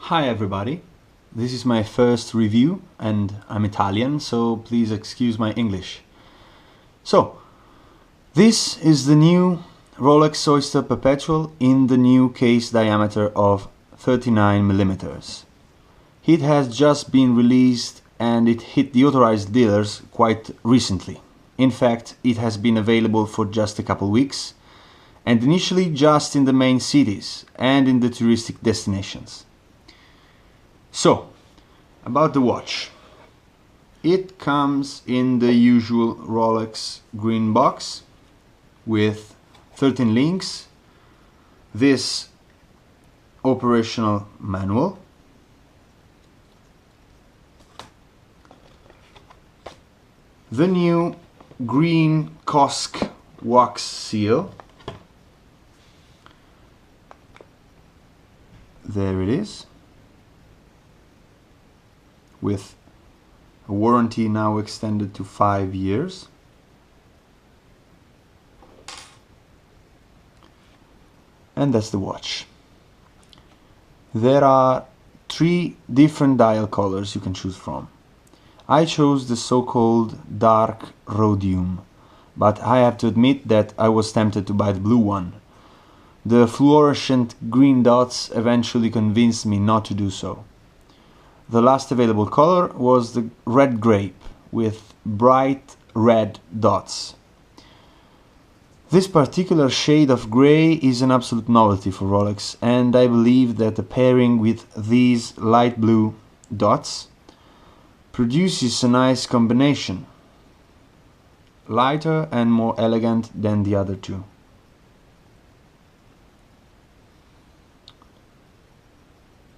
Hi everybody, this is my first review and I'm Italian, so please excuse my English. So, this is the new Rolex Oyster Perpetual in the new case diameter of 39mm. It has just been released and it hit the authorized dealers quite recently. In fact, it has been available for just a couple weeks and initially just in the main cities and in the touristic destinations. So, about the watch. It comes in the usual Rolex green box with 13 links, this operational manual, the new green Kosk wax seal, there it is, with a warranty now extended to 5 years. And that's the watch. There are 3 different dial colors you can choose from. I chose the so-called dark rhodium, but I have to admit that I was tempted to buy the blue one. The fluorescent green dots eventually convinced me not to do so. The last available color was the red grape with bright red dots. This particular shade of grey is an absolute novelty for Rolex, and I believe that the pairing with these light blue dots produces a nice combination, lighter and more elegant than the other two.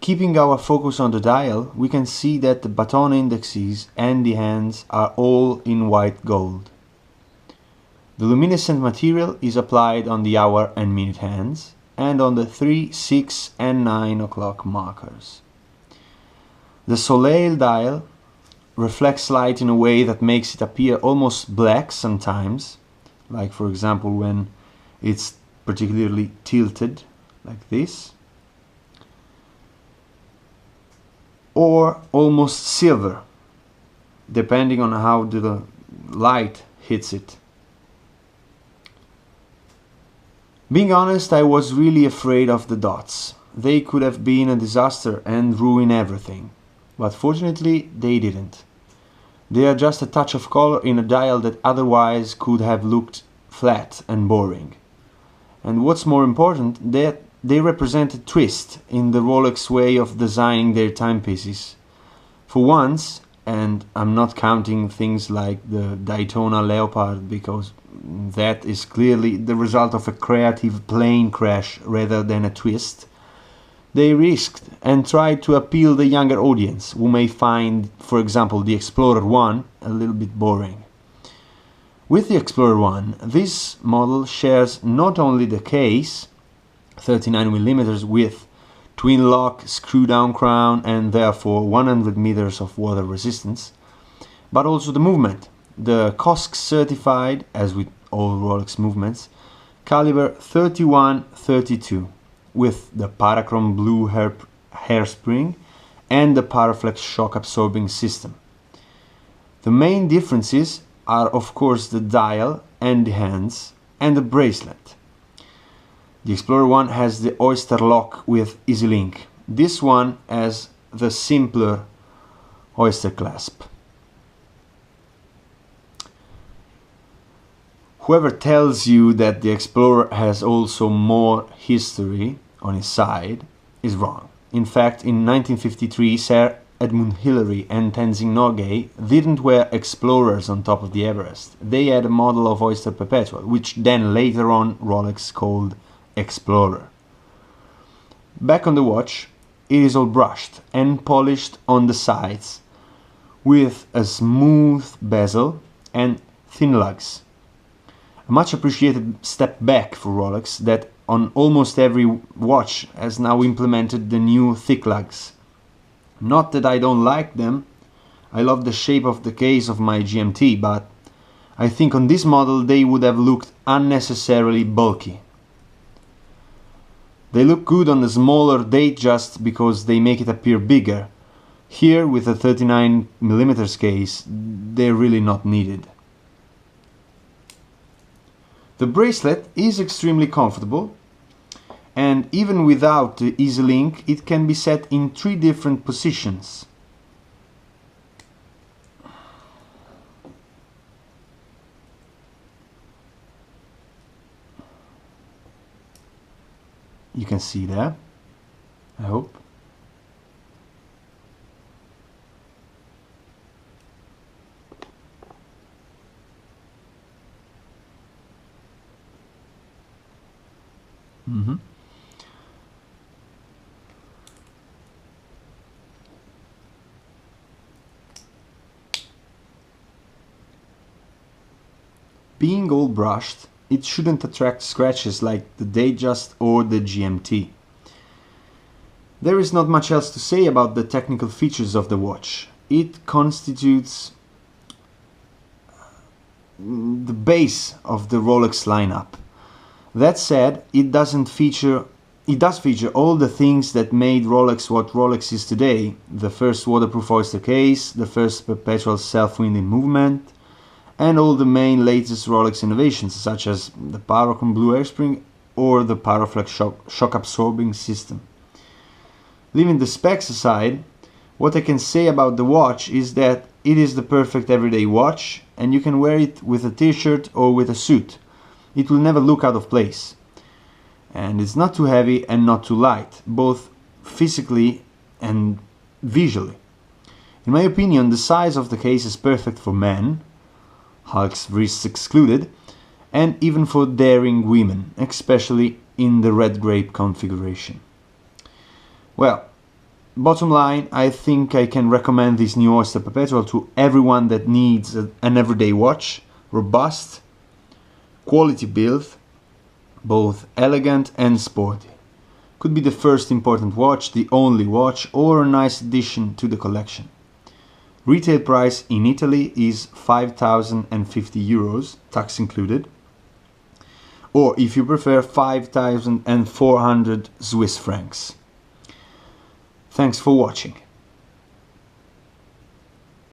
Keeping our focus on the dial, we can see that the baton indexes and the hands are all in white gold. The luminescent material is applied on the hour and minute hands and on the 3, 6 and 9 o'clock markers. The Soleil dial reflects light in a way that makes it appear almost black sometimes, like for example when it's particularly tilted, like this, or almost silver, depending on how the light hits it. Being honest, I was really afraid of the dots. They could have been a disaster and ruin everything, but fortunately they didn't. They are just a touch of color in a dial that otherwise could have looked flat and boring. And what's more important, that they represent a twist in the Rolex way of designing their timepieces. For once, and I'm not counting things like the Daytona Leopard because that is clearly the result of a creative plane crash rather than a twist, they risked and tried to appeal the younger audience who may find, for example, the Explorer 1 a little bit boring. With the Explorer 1, this model shares not only the case, 39mm with twin lock, screw down crown and therefore 100 meters of water resistance, but also the movement, the Kosk certified, as with all Rolex movements, caliber 31-32 with the Parachrome blue hairspring and the Paraflex shock absorbing system. The main differences are of course the dial and the hands and the bracelet. The Explorer 1 has the Oyster lock with Easy Link. This one has the simpler Oyster clasp. Whoever tells you that the Explorer has also more history on his side is wrong. In fact, in 1953, Sir Edmund Hillary and Tenzing Norgay didn't wear Explorers on top of the Everest. They had a model of Oyster Perpetual, which then later on Rolex called Explorer. Back on the watch, it is all brushed and polished on the sides with a smooth bezel and thin lugs. A much appreciated step back for Rolex that on almost every watch has now implemented the new thick lugs. Not that I don't like them, I love the shape of the case of my GMT, but I think on this model they would have looked unnecessarily bulky. They look good on the smaller date just because they make it appear bigger. Here, with a 39mm case, they're really not needed. The bracelet is extremely comfortable, and even without the easy link, it can be set in 3 different positions. You can see there, I hope. Being gold brushed, it shouldn't attract scratches like the Datejust or the GMT. There is not much else to say about the technical features of the watch. It constitutes the base of the Rolex lineup. That said, it does feature all the things that made Rolex what Rolex is today: the first waterproof Oyster case, the first perpetual self-winding movement, and all the main latest Rolex innovations, such as the Paracon Blue Airspring or the Paraflex shock absorbing system. Leaving the specs aside, what I can say about the watch is that it is the perfect everyday watch, and you can wear it with a t-shirt or with a suit. It will never look out of place. And it's not too heavy and not too light, both physically and visually. In my opinion, the size of the case is perfect for men, Hulk's wrists excluded, and even for daring women, especially in the red grape configuration. Well, bottom line, I think I can recommend this new Oyster Perpetual to everyone that needs an everyday watch, robust, quality build, both elegant and sporty. Could be the first important watch, the only watch, or a nice addition to the collection. Retail price in Italy is 5,050 euros, tax included, or if you prefer, 5,400 Swiss francs. Thanks for watching.